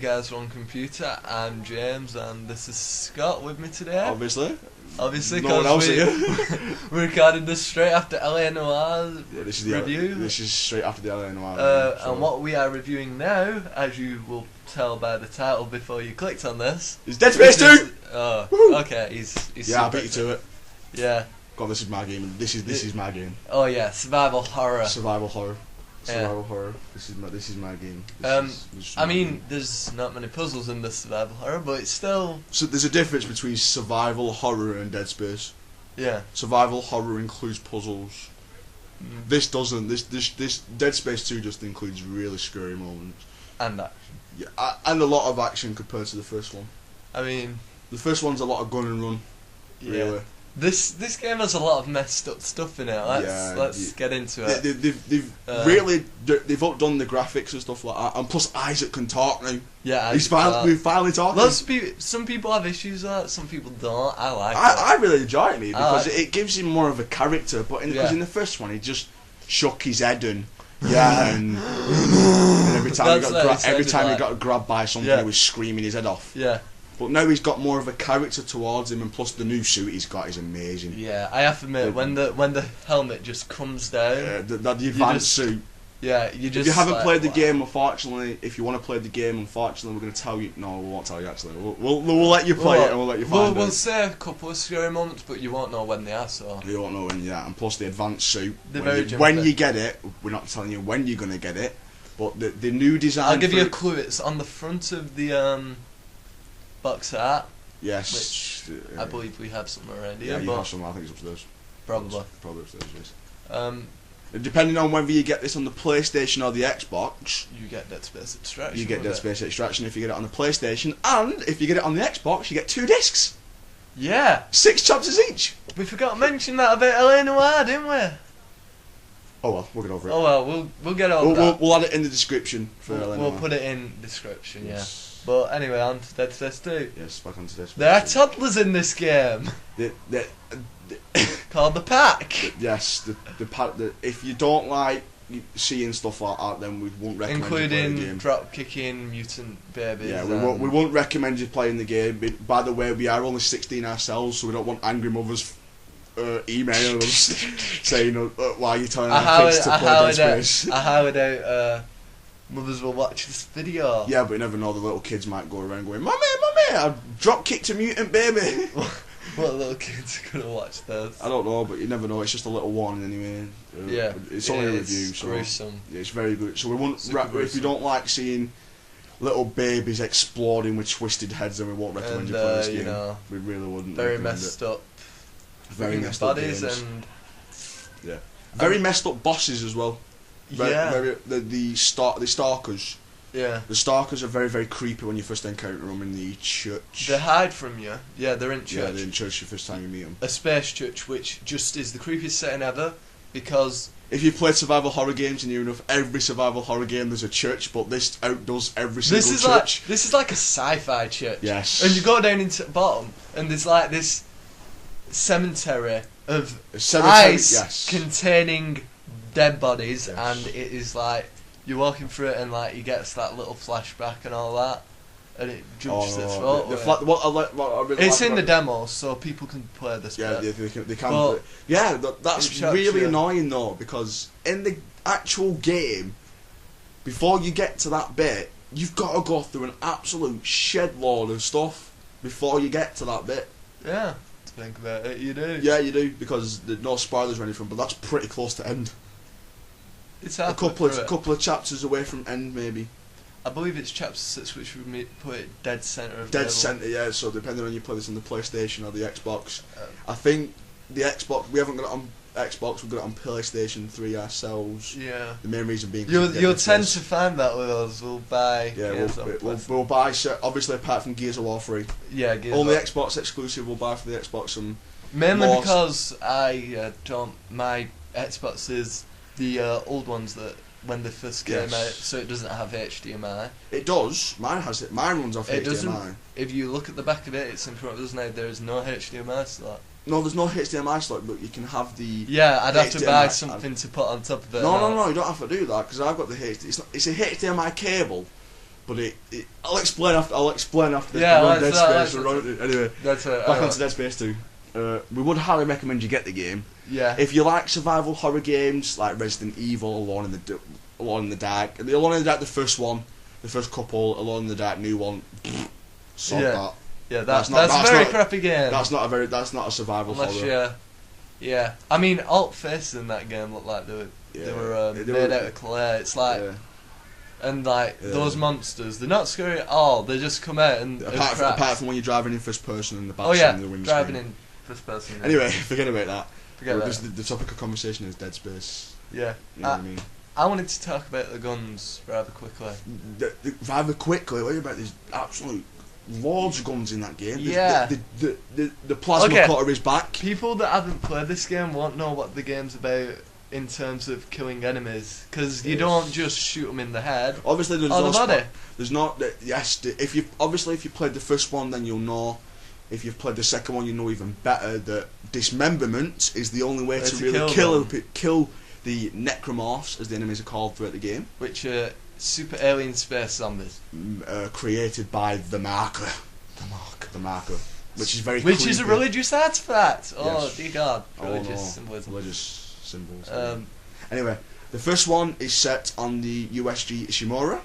Guys One Computer. I'm James, and this is Scott with me today. Obviously, no one else here. We're recording this straight after LA Noir's review. This is straight after the LA Noir. And what we are reviewing now, as you will tell by the title before you clicked on this, is Dead Space 2. Oh, okay. He's yeah, I beat you to it. Yeah. God, this is my game. This is my game. Oh yeah, survival horror. Survival horror. This is my game. I mean, there's not many puzzles in this survival horror, but it's still. So there's a difference between survival horror and Dead Space. Yeah. Survival horror includes puzzles. This doesn't. This Dead Space 2 just includes really scary moments. And action. Yeah, and a lot of action compared to the first one. I mean, the first one's a lot of gun and run. Yeah. Really. This game has a lot of messed up stuff in it. Let's get into it. They've outdone the graphics and stuff like that, and plus Isaac can talk now. Yeah, we're finally talking. Some people have issues with that, some people don't. I like it. I really enjoy it, because it gives him more of a character. But because in the first one he just shook his head and and every time he got grabbed by something, he was screaming his head off. Yeah. But now he's got more of a character towards him, and plus the new suit he's got is amazing. Yeah, I have to admit, when the helmet just comes down, the advanced suit. Yeah, you just. If you haven't played the game, unfortunately, if you want to play the game, unfortunately, we're going to tell you. No, we won't tell you actually. We'll let you play it, and we'll let you find it. We'll say a couple of scary moments, but you won't know when they are. So you won't know when. Yeah, and plus the advanced suit. When you get it, we're not telling you when you're going to get it, but the new design. I'll give you a clue. It's on the front of the box art. Yes. Which I believe we have some already. Yeah, you have some. I think it's upstairs. Probably upstairs. Yes. Depending on whether you get this on the PlayStation or the Xbox, you get Dead Space Extraction. You get Dead Space Extraction if you get it on the PlayStation, and if you get it on the Xbox, you get 2 discs. Yeah. 6 chapters each. We forgot to mention that about LA Noire, didn't we? Oh well, we'll get over it. Oh well, we'll get over that. We'll add it in the description for LA Noire. We'll put it in description, yes. But anyway, on to Dead Space 2. Yes, back on to Dead Space. There are toddlers in this game. Called the Pack. Yes, the Pack. If you don't like seeing stuff like that, then we won't recommend you playing the game. Including drop kicking mutant babies. Yeah, we won't recommend you playing the game. By the way, we are only 16 ourselves, so we don't want angry mothers emailing us saying, "Why are you telling our kids to play Dead Space?" I highly doubt mothers will watch this video. Yeah, but you never know. The little kids might go around going, "Mummy, I drop kicked a mutant baby." What little kids are gonna watch this? I don't know, but you never know. It's just a little warning anyway. Yeah, it's only a review, so gruesome. Yeah, it's very good. So we won't. If you don't like seeing little babies exploding with twisted heads, then we won't recommend you play this game. We really wouldn't. Very messed up. Very messed up bodies games. And very messed up bosses as well. The stalkers. Yeah. The stalkers are very, very creepy when you first encounter them in the church. They hide from you. Yeah, they're in church. Yeah, they're in church the first time you meet them. A space church, which just is the creepiest setting ever, because... If you've played survival horror games and you know every survival horror game there's a church, but this outdoes every single church. This is like a sci-fi church. Yes. And you go down into the bottom, and there's like this cemetery of ice containing dead bodies, and it is like... You're walking through it and like you get that little flashback and all that, and it jumps the throat. It's in the demo, so people can play this. Yeah, they can. That's really annoying though, because in the actual game, before you get to that bit, you've got to go through an absolute shed load of stuff before you get to that bit. Yeah, to think about it, you do. Yeah, you do, because there's no spoilers or anything, but that's pretty close to end. It's a couple of chapters away from end, maybe. I believe it's chapter 6, which would put it dead centre of dead centre, yeah. So depending on you play this on the PlayStation or the Xbox, I think the Xbox, we haven't got it on Xbox, we've got it on PlayStation 3 ourselves. Yeah. The main reason being you'll tend to find that with us. We'll buy. Yeah, we'll buy. Obviously, apart from Gears of War 3. Yeah, only Xbox exclusive. We'll buy for the Xbox and. Mainly because my Xbox is the old ones that when they first came out, so it doesn't have HDMI. It does. Mine has it. Mine runs off HDMI. Doesn't. If you look at the back of it, it's in front of us now. There is no HDMI slot. No, there's no HDMI slot, but you can have the. Yeah, I'd have to buy something to put on top of it. No, you don't have to do that because I've got the HDMI. It's a HDMI cable, But I'll explain after. This. Yeah, Anyway, back onto Dead Space 2. We would highly recommend you get the game. Yeah. If you like survival horror games like Resident Evil, Alone in the Dark, the first one, the first couple, Alone in the Dark, new one. That. Yeah, that's a very crappy game. That's not a survival horror. Yeah. I mean, alt faces in that game looked like they were made out of clay. It's like. Yeah. And those monsters, they're not scary at all. They just come out and apart from when you're driving in first person and the bats in the windscreen. Driving in first person. Yeah. Anyway, forget about that. The topic of conversation is Dead Space. Yeah. You know what I mean? I wanted to talk about the guns rather quickly. What about these absolute loads of guns in that game? Yeah. The plasma cutter is back. People that haven't played this game won't know what the game's about. In terms of killing enemies, because you don't just shoot them in the head. Obviously, there's the body. There's not. Yes, if you played the first one, then you'll know. If you've played the second one, you know even better that dismemberment is the only way to really kill the necromorphs, as the enemies are called throughout the game, which are super alien space zombies, created by the Marker. The Marker, which is very. Which creepy. is a religious artifact. Oh yes. Dear God, religious symbolism. Symbols. Anyway, the first one is set on the USG Ishimura.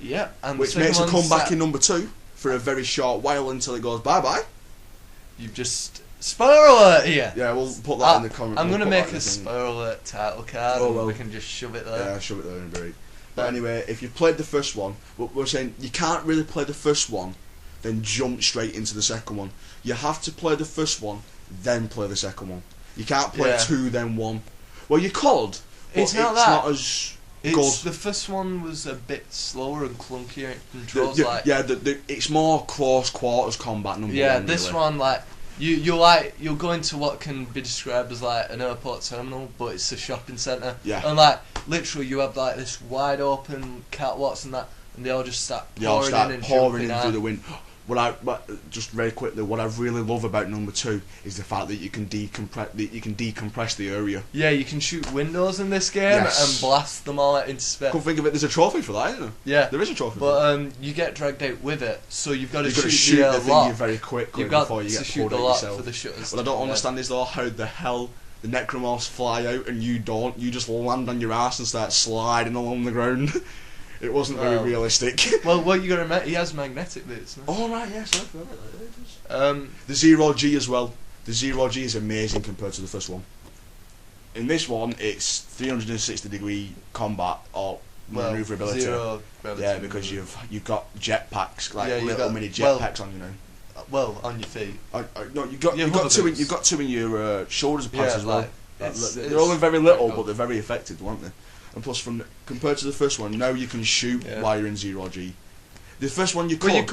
Yeah, and which makes a comeback in number 2 for a very short while until it goes bye bye. You've just spoiler alert here. Yeah, we'll put that in the comment. I'm gonna make a spoiler alert title card. And we can just shove it there. Yeah, shove it there in a break. But anyway, if you've played the first one, we're saying you can't really play the first one, then jump straight into the second one. You have to play the first one, then play the second one. You can't play 2 then 1. Well, you could. But it's not as good. The first one was a bit slower and clunkier. It controls it's more close quarters combat. Number 1. Yeah, this one you'll go into what can be described as like an airport terminal, but it's a shopping centre. Yeah. And literally, you have this wide open catwalks and that, and they all just start pouring in through the wind. Just very quickly, what I really love about number 2 is the fact that you can decompress the area. Yeah, you can shoot windows in this game and blast them all out into space. Come think of it, there's a trophy for that, isn't there? Yeah, there is a trophy. But you get dragged out with it, so you've got to shoot the lock. thing very quickly before you get shoot the lock for the shutters. What I don't understand is though how the hell the necromorphs fly out and you don't. You just land on your ass and start sliding along the ground. It wasn't very realistic. Well, what you got to remember, he has magnetic boots. No? Oh right, yes, the Zero G as well. The Zero G is amazing compared to the first one. In this one, it's 360-degree combat or maneuverability. Zero gravity. Yeah, because you've got jetpacks, little mini jetpacks on you know. Well, on your feet. No, you've got two in your shoulders pads as well. They're only very little, but they're very effective, aren't they? And plus, compared to the first one, now you can shoot while you're in Zero G. The first one you could,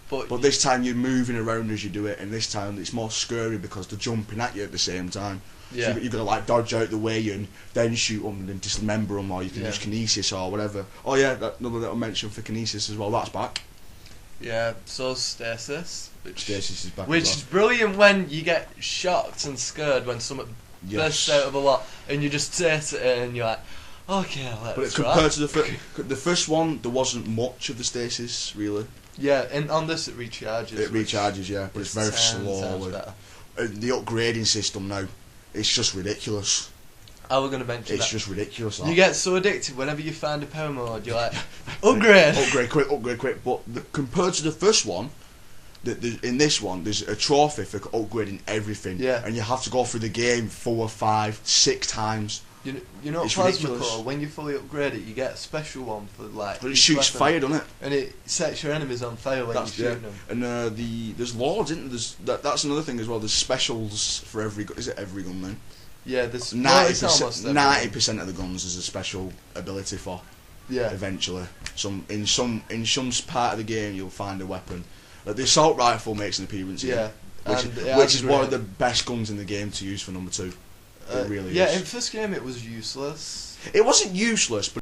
but this time you're moving around as you do it, and this time it's more scary because they're jumping at you at the same time. Yeah. So you've got to dodge out the way and then shoot them and then dismember them, or you can use kinesis or whatever. Oh yeah, another little mention for kinesis as well. That's back. Yeah, so stasis. Stasis is back. Which is brilliant when you get shocked and scared when someone bursts out of a lot, and you just stares at it and you're like, okay, let's try. But compared to the first one, there wasn't much of the stasis, really. Yeah, and on this it recharges. It recharges, yeah, but it's very slowly. The upgrading system now, it's just ridiculous. I was going to mention it's just ridiculous. You get so addicted whenever you find a power mode, you're like, upgrade! Upgrade quick. But compared to the first one, in this one, there's a trophy for upgrading everything. Yeah. And you have to go through the game 4, 5, 6 times. You know, Plasma Core, when you fully upgrade it, you get a special one for But it shoots fire, doesn't it? And it sets your enemies on fire when you shoot them. And there's lords, isn't there? That's another thing as well. There's specials for every gun. Is it every gun then? Yeah, there's 90% of the guns there's a special ability for. Yeah. Eventually, in some part of the game you'll find a weapon. The assault rifle makes an appearance here, which is one of the best guns in the game to use for number 2. It really is. Yeah, in first game it was useless. It wasn't useless, but